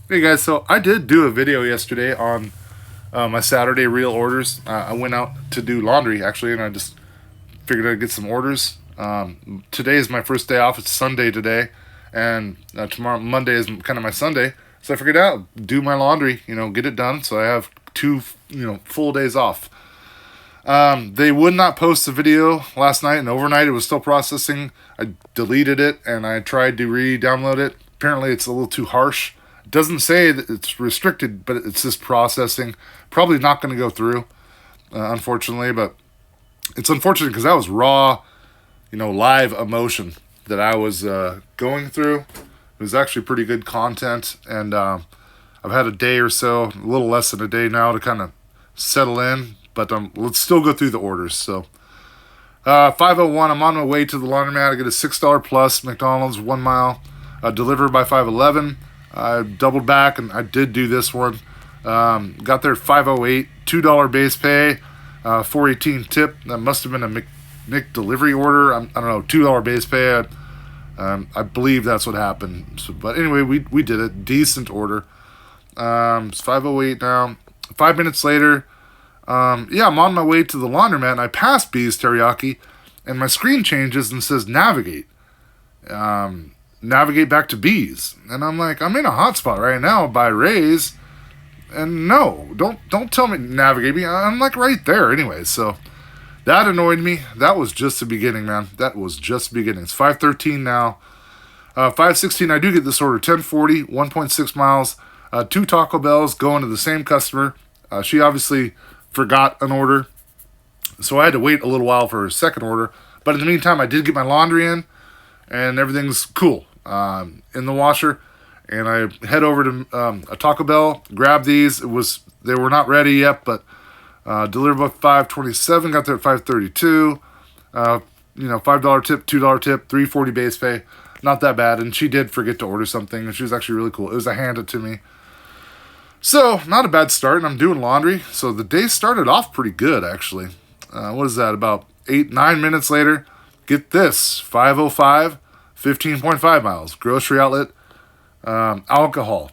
Hey guys, so I did do a video yesterday on my Saturday real orders. I went out to do laundry actually, and I just figured I'd get some orders. Today is my first day off. It's Sunday today, and tomorrow Monday is kind of my Sunday. So I figured out do my laundry, get it done. So I have two, full days off. They would not post the video last night, and overnight it was still processing. I deleted it and I tried to re-download it. Apparently, it's a little too harsh. It doesn't say that it's restricted, but it's just processing. Probably not going to go through, unfortunately. But it's unfortunate because that was raw, live emotion that I was going through. It was actually pretty good content, and I've had a day or so, a little less than a day now, to kind of settle in. But let's still go through the orders. So 5:01, I'm on my way to the laundromat. I get a $6 plus McDonald's 1 mile delivered by 5:11. I doubled back and I did do this one. Got there at 5:08, $2 base pay, 418 tip. That must have been a Mc delivery order. I don't know, $2 base pay. I believe that's what happened. So, but anyway, we did it. Decent order. It's 5:08 now. 5 minutes later, I'm on my way to the laundromat and I pass Bees Teriyaki, and my screen changes and says navigate. Navigate back to Bees. And I'm like, I'm in a hotspot right now by Ray's. And no, don't tell me navigate me. I'm like right there anyway. So that annoyed me. That was just the beginning, man. That was just the beginning. It's 5:13 now. 5:16, I do get this order. 1040, 1.6 miles. Two Taco Bells going to the same customer. She obviously forgot an order, so I had to wait a little while for her second order. But in the meantime, I did get my laundry in, and everything's cool in the washer. And I head over to a Taco Bell, grab these. They were not ready yet, but delivered by 5:27. Got there at 5:32. $5 tip, $2 tip, 340 base pay. Not that bad. And she did forget to order something, and she was actually really cool. It was a hand it to me. So, not a bad start, and I'm doing laundry. So, the day started off pretty good, actually. What is that, about 9 minutes later? Get this, 5:05, 15.5 miles. Grocery outlet, alcohol.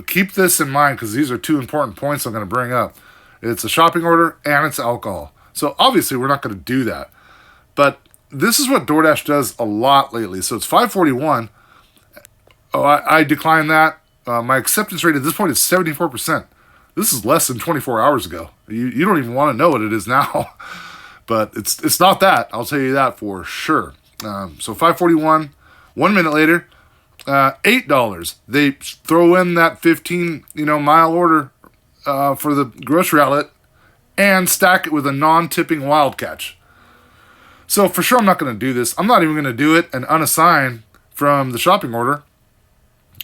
Keep this in mind because these are two important points I'm going to bring up. It's a shopping order and it's alcohol. So, obviously, we're not going to do that. But this is what DoorDash does a lot lately. So, it's 5:41. Oh, I declined that. My acceptance rate at this point is 74%. This is less than 24 hours ago. You don't even want to know what it is now. But it's not that. I'll tell you that for sure. So 5:41, 1 minute later, $8. They throw in that 15 mile order for the grocery outlet and stack it with a non-tipping wild catch. So for sure I'm not going to do this. I'm not even going to do it and unassign from the shopping order,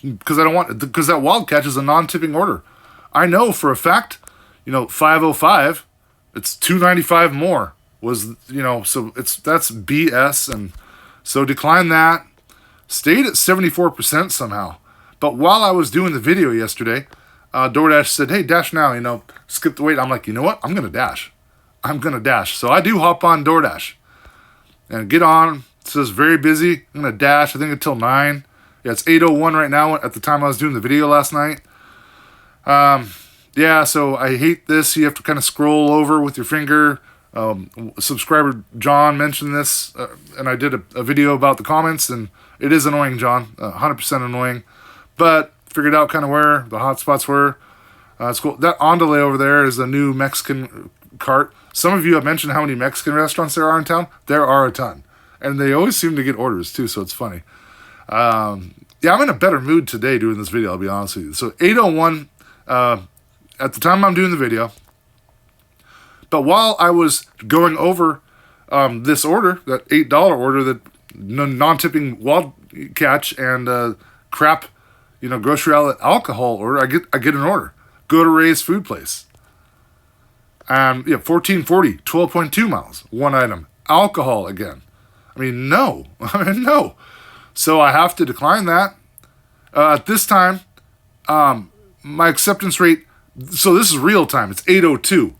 because I don't want, because that wild catch is a non-tipping order. I know for a fact, 5:05, it's $2.95 more so that's BS, and so decline that. Stayed at 74% somehow. But while I was doing the video yesterday, DoorDash said, "Hey, dash now, skip the wait." I'm like, you know what? I'm gonna dash. So I do hop on DoorDash and get on. It says very busy. I'm gonna dash. I think until 9. Yeah, it's 8:01 right now at the time I was doing the video last night. So I hate this. You have to kind of scroll over with your finger. Subscriber John mentioned this, and I did a video about the comments, and it is annoying, John. 100% annoying. But figured out kind of where the hot spots were. It's cool. That Andale over there is a new Mexican cart. Some of you have mentioned how many Mexican restaurants there are in town. There are a ton. And they always seem to get orders, too, so it's funny. I'm in a better mood today doing this video, I'll be honest with you. So 8:01, at the time I'm doing the video. But while I was going over this order, that $8 order, that non-tipping wild catch and crap, grocery outlet alcohol order, I get an order. Go to Ray's Food Place. 1440, 12.2 miles, one item. Alcohol again. No. No. So I have to decline that. At this time, my acceptance rate, so this is real time. It's 8:02.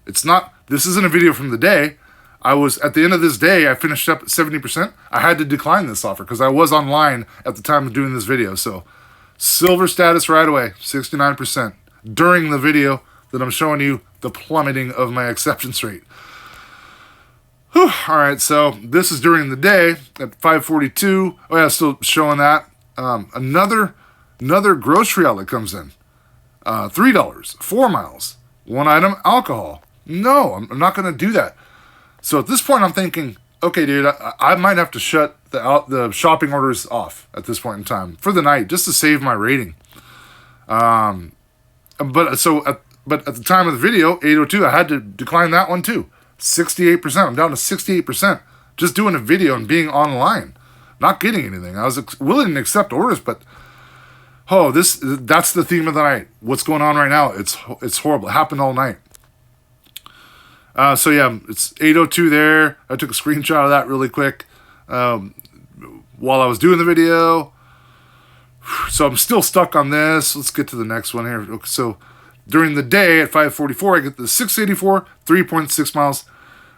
This isn't a video from the day. At the end of this day, I finished up at 70%. I had to decline this offer because I was online at the time of doing this video. So Silver status right away, 69%. During the video that I'm showing you the plummeting of my acceptance rate. Whew. All right, so this is during the day at 5:42. Oh yeah, still showing that. Another grocery outlet comes in. $3, 4 miles, one item alcohol. No, I'm not going to do that. So at this point, I'm thinking, okay, dude, I might have to shut the shopping orders off at this point in time for the night just to save my rating. But at the time of the video, 8:02, I had to decline that one too. 68%. I'm down to 68%. Just doing a video and being online, not getting anything. I was willing to accept orders, but that's the theme of the night. What's going on right now? It's horrible. It happened all night. So yeah, it's 8:02 there. I took a screenshot of that really quick while I was doing the video. So I'm still stuck on this. Let's get to the next one here. Okay, so during the day at 5:44, I get the 684, 3.6 miles.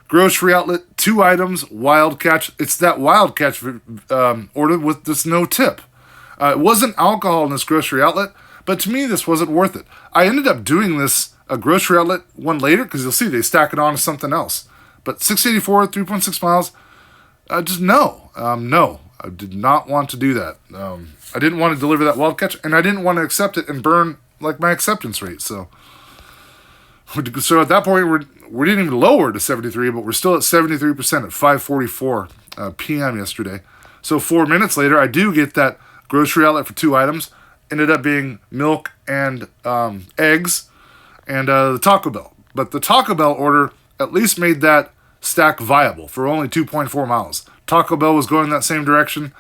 Grocery outlet, 2 items, wild catch. It's that wild catch order with this no tip. It wasn't alcohol in this grocery outlet, but to me, this wasn't worth it. I ended up doing this grocery outlet one later because you'll see they stack it on to something else. But 684, 3.6 miles, just no. No, I did not want to do that. I didn't want to deliver that wild catch, and I didn't want to accept it and burn like my acceptance rate. So at that point, we didn't even lower to 73, but we're still at 73% at 5:44 p.m. yesterday. So 4 minutes later, I do get that grocery outlet for 2 items. Ended up being milk and eggs and the Taco Bell. But the Taco Bell order at least made that stack viable for only 2.4 miles. Taco Bell was going that same direction,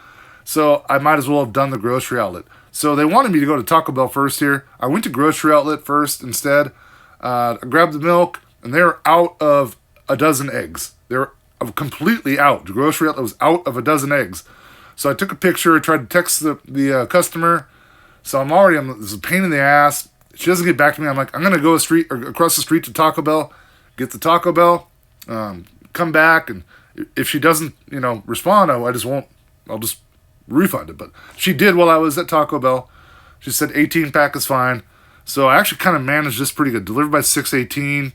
so I might as well have done the grocery outlet. So they wanted me to go to Taco Bell first here. I went to grocery outlet first instead. I grabbed the milk, and they were out of a dozen eggs. They were completely out. The grocery outlet was out of a dozen eggs. So I took a picture, tried to text the customer. So this is a pain in the ass. She doesn't get back to me. I'm like, I'm going to go across the street to Taco Bell, get the Taco Bell, come back, and if she doesn't, respond, I'll just refund it. But she did while I was at Taco Bell. She said 18 pack is fine. So I actually kind of managed this pretty good. Delivered by 6:18.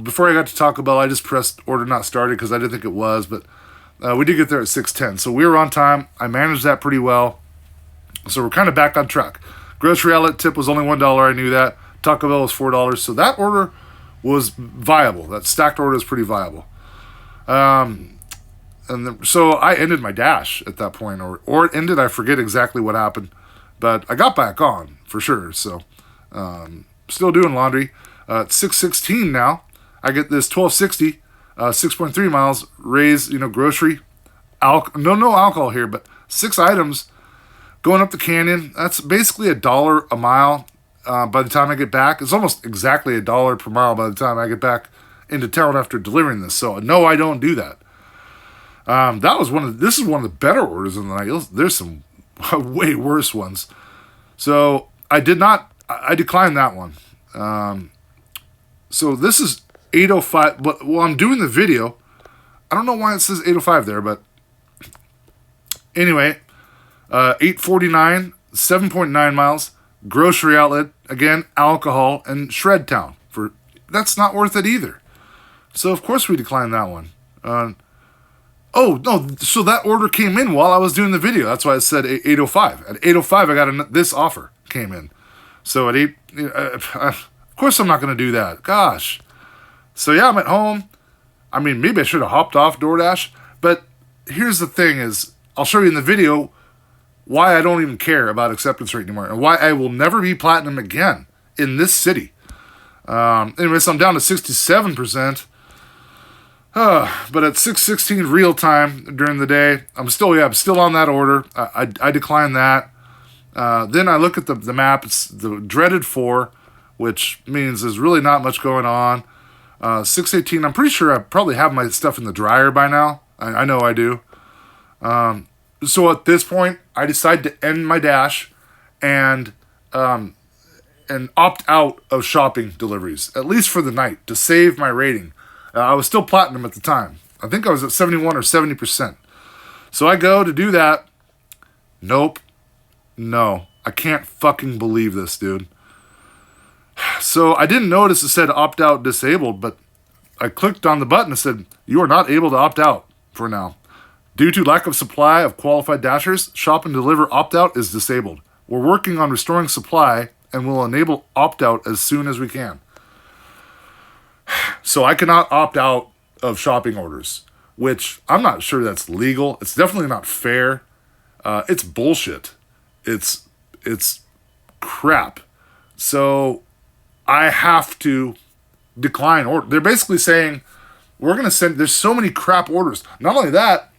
Before I got to Taco Bell, I just pressed order not started because I didn't think it was, but we did get there at 6:10. So we were on time. I managed that pretty well. So we're kind of back on track. Grocery outlet tip was only $1. I knew that. Taco Bell was $4. So that order was viable. That stacked order is pretty viable. So I ended my dash at that point, or it ended. I forget exactly what happened, but I got back on for sure. So still doing laundry. At 6:16 now, I get this 1260, 6.3 miles. Raise, grocery. No alcohol here, but 6 items. Going up the canyon, that's basically $1 a mile by the time I get back. It's almost exactly $1 per mile by the time I get back into town after delivering this. So no, I don't do that. This is one of the better orders in the night. There's some way worse ones. So I declined that one. So this is 8:05, but while I'm doing the video, I don't know why it says 8:05 there, but anyway, 8:49, 7.9 miles, grocery outlet, again, alcohol, and Shred Town. That's not worth it either. So, of course, we declined that one. So that order came in while I was doing the video. That's why it said 8:05. At 8:05, I got this offer came in. So at 8, of course I'm not going to do that. Gosh. So, yeah, I'm at home. I mean, maybe I should have hopped off DoorDash. But here's the thing is, I'll show you in the video why I don't even care about acceptance rate anymore and why I will never be platinum again in this city. Anyway, so I'm down to 67%. But at 6:16 real time during the day, I'm still on that order. I decline that. Then I look at the map. It's the dreaded 4, which means there's really not much going on. 6:18, I'm pretty sure I probably have my stuff in the dryer by now. I know I do. So at this point, I decide to end my dash and opt out of shopping deliveries, at least for the night, to save my rating. I was still platinum at the time. I think I was at 71 or 70%. So I go to do that. Nope. No. I can't fucking believe this, dude. So I didn't notice it said opt out disabled, but I clicked on the button and said, you are not able to opt out for now. Due to lack of supply of qualified Dashers, shop and deliver opt out is disabled. We're working on restoring supply and will enable opt out as soon as we can. So I cannot opt out of shopping orders, which I'm not sure that's legal. It's definitely not fair. It's bullshit. It's crap. So I have to decline order. They're basically saying we're going to send. There's so many crap orders. Not only that,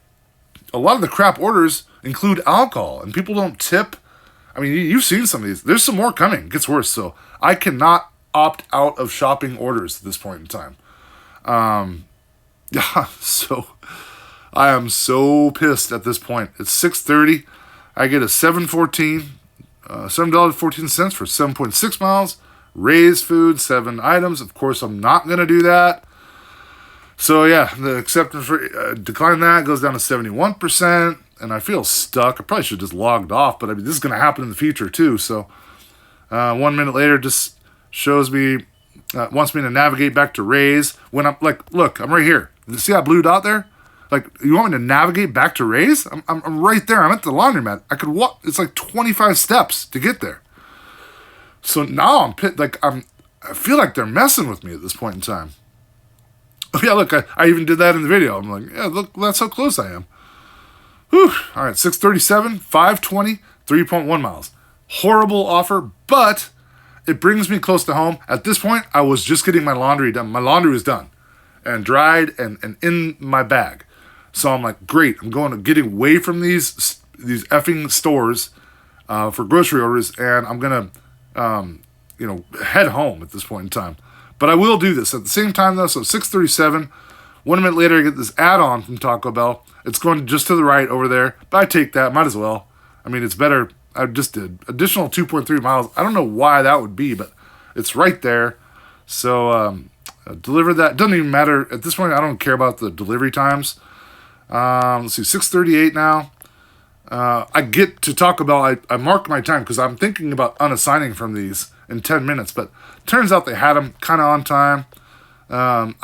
a lot of the crap orders include alcohol, and people don't tip. I mean, you've seen some of these. There's some more coming. It gets worse. So I cannot opt out of shopping orders at this point in time. Yeah, so I am so pissed at this point. It's 6:30. I get a $7.14 for 7.6 miles. Raised food, 7 items. Of course, I'm not going to do that. So yeah, the acceptance rate, decline that, goes down to 71%. And I feel stuck. I probably should have just logged off, but I mean, this is going to happen in the future too. So 1 minute later, just shows me, wants me to navigate back to Raise. When I'm like, look, I'm right here. See that blue dot there? Like, you want me to navigate back to Raise? I'm right there. I'm at the laundromat. I could walk. It's like 25 steps to get there. So now I'm pissed. Like, I feel like they're messing with me at this point in time. Oh yeah, look, I even did that in the video. I'm like, yeah, look, that's how close I am. Whew. All right, 6:37, 5:20, 3.1 miles. Horrible offer, but it brings me close to home. At this point, I was just getting my laundry done. My laundry was done and dried and in my bag. So I'm like, great. I'm getting away from these effing stores for grocery orders, and I'm gonna head home at this point in time. But I will do this at the same time though. So 6:37. 1 minute later, I get this add-on from Taco Bell. It's going just to the right over there, but I take that. Might as well. I mean, it's better. I just did additional 2.3 miles. I don't know why that would be, but it's right there. So deliver that. Doesn't even matter at this point. I don't care about the delivery times. Let's see, 6:38 now. I get to Taco Bell. I mark my time because I'm thinking about unassigning from these in 10 minutes, but turns out they had them kind of on time. I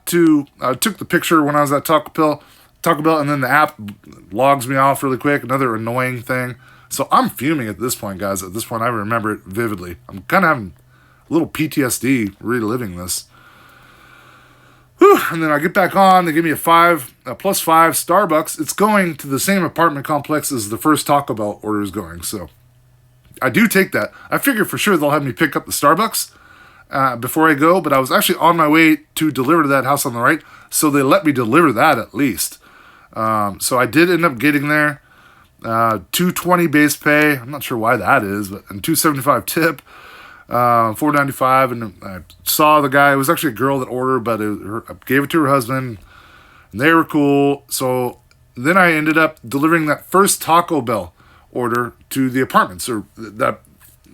took the picture when I was at Taco Bell, and then the app logs me off really quick. Another annoying thing. So I'm fuming at this point, guys. At this point, I remember it vividly. I'm kind of having a little PTSD reliving this. Whew. And then I get back on. They give me a +5 Starbucks. It's going to the same apartment complex as the first Taco Bell order is going. So I do take that. I figure for sure they'll have me pick up the Starbucks before I go, but I was actually on my way to deliver to that house on the right, so they let me deliver that at least. So I did end up getting there. $2.20 base pay. I'm not sure why that is, but and $2.75 tip. $4.95, and I saw the guy. It was actually a girl that ordered, but I gave it to her husband, and they were cool. So then I ended up delivering that first Taco Bell order to the apartments, or that,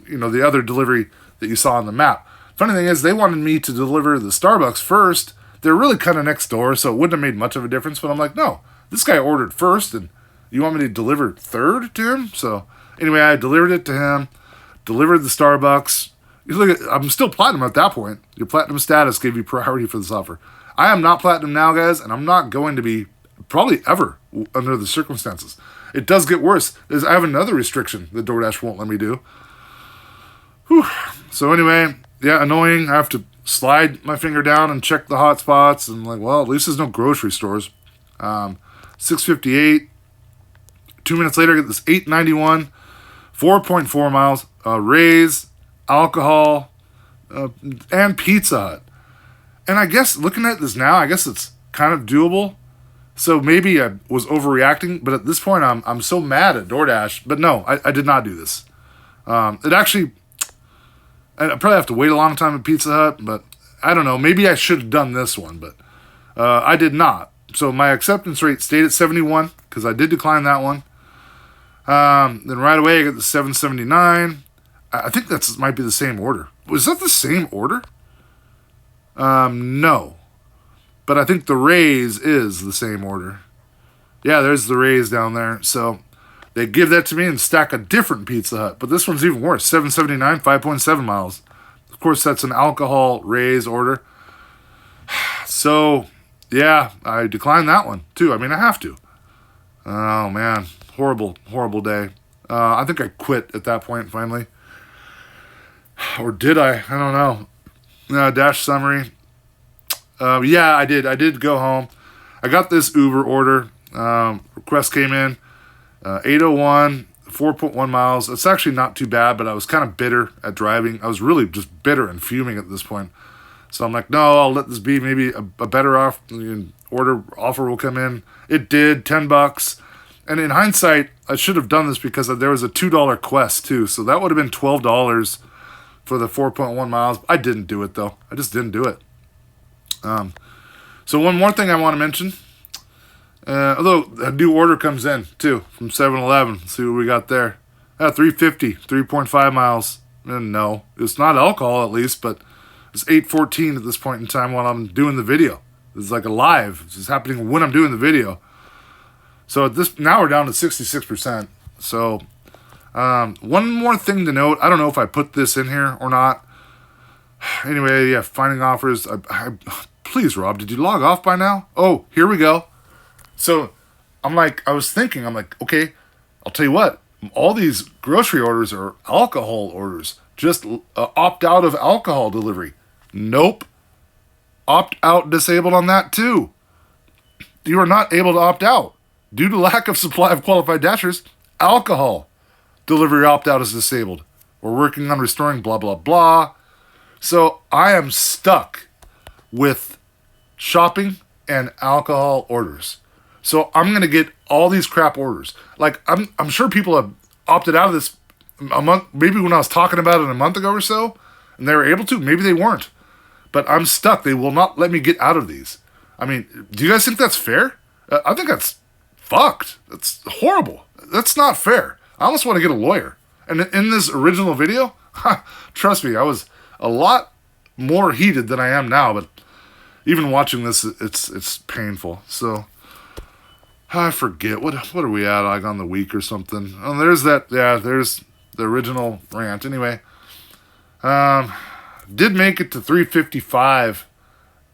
the other delivery that you saw on the map. Funny thing is, they wanted me to deliver the Starbucks first. They're really kind of next door, so it wouldn't have made much of a difference. But I'm like, no, this guy ordered first, and you want me to deliver third to him? So anyway, I delivered it to him, delivered the Starbucks. I'm still platinum at that point. Your platinum status gave you priority for this offer. I am not platinum now, guys, and I'm not going to be probably ever under the circumstances. It does get worse. I have another restriction that DoorDash won't let me do. Whew. So anyway, yeah, annoying. I have to slide my finger down and check the hot spots, and like, well, at least there's no grocery stores. 6:58. 2 minutes later, I get this 891, 4.4 miles, Raise, alcohol, and Pizza Hut. And I guess looking at this now, I guess it's kind of doable. So maybe I was overreacting, but at this point, I'm so mad at DoorDash. But no, I did not do this. It actually, I probably have to wait a long time at Pizza Hut, but I don't know. Maybe I should have done this one, but I did not. So my acceptance rate stayed at 71 because I did decline that one. Then right away I get the 779. I think that might be the same order. Was that the same order? No. But I think the Raise is the same order. Yeah, there's the Raise down there. So they give that to me and stack a different Pizza Hut. But this one's even worse. $7.79, 5.7 miles. Of course, that's an alcohol Ray's order. So, yeah, I declined that one, too. I mean, I have to. Oh, man. Horrible, horrible day. I think I quit at that point, finally. Or did I? I don't know. Dash summary. Yeah, I did. I did go home. I got this Uber order. Request came in. 801, 4.1 miles. It's actually not too bad, but I was kind of bitter at driving. I was really just bitter and fuming at this point. So I'm like, no, I'll let this be. Maybe a better offer will come in. It did, $10. And in hindsight, I should have done this because there was a $2 Quest too. So that would have been $12 for the 4.1 miles. I didn't do it though. I just didn't do it. So one more thing I want to mention. Although a new order comes in too from 7-Eleven. See what we got there. 350, 3.5 miles. And no, it's not alcohol at least, but it's 8:14 at this point in time while I'm doing the video. It's like a live. This is happening when I'm doing the video. So now we're down to 66%. So one more thing to note. I don't know if I put this in here or not. Anyway, yeah, finding offers. Please, Rob, did you log off by now? Oh, here we go. So I'm like, okay, I'll tell you what. All these grocery orders are alcohol orders. Just opt out of alcohol delivery. Nope. Opt out disabled on that too. You are not able to opt out. Due to lack of supply of qualified dashers, alcohol delivery opt out is disabled. We're working on restoring blah, blah, blah. So I am stuck with shopping and alcohol orders. So I'm going to get all these crap orders. Like, I'm sure people have opted out of this a month, maybe when I was talking about it a month ago or so, and they were able to. Maybe they weren't. But I'm stuck. They will not let me get out of these. I mean, do you guys think that's fair? I think that's fucked. That's horrible. That's not fair. I almost want to get a lawyer. And in this original video, trust me, I was a lot more heated than I am now, but even watching this, it's painful. So I forget what are we at, like on the week or something. Oh, there's that. Yeah, there's the original rant. Anyway, did make it to 355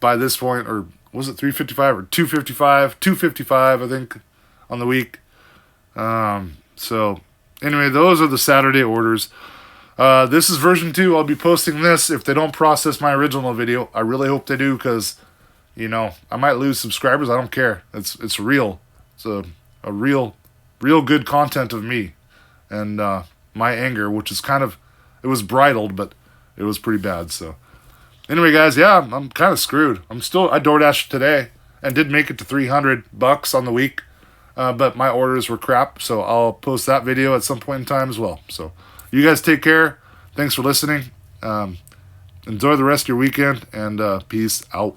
by this point, or was it 355 or 255? 255, I think, on the week. So anyway, those are the Saturday orders. This is version 2. I'll be posting this if they don't process my original video. I really hope they do, because, you know, I might lose subscribers. I don't care. It's real. It's a real good content of me and my anger, which is it was bridled, but it was pretty bad. So anyway, guys, yeah, I'm kind of screwed. I DoorDashed today and did make it to $300 on the week, but my orders were crap. So I'll post that video at some point in time as well. So you guys take care. Thanks for listening. Enjoy the rest of your weekend, and peace out.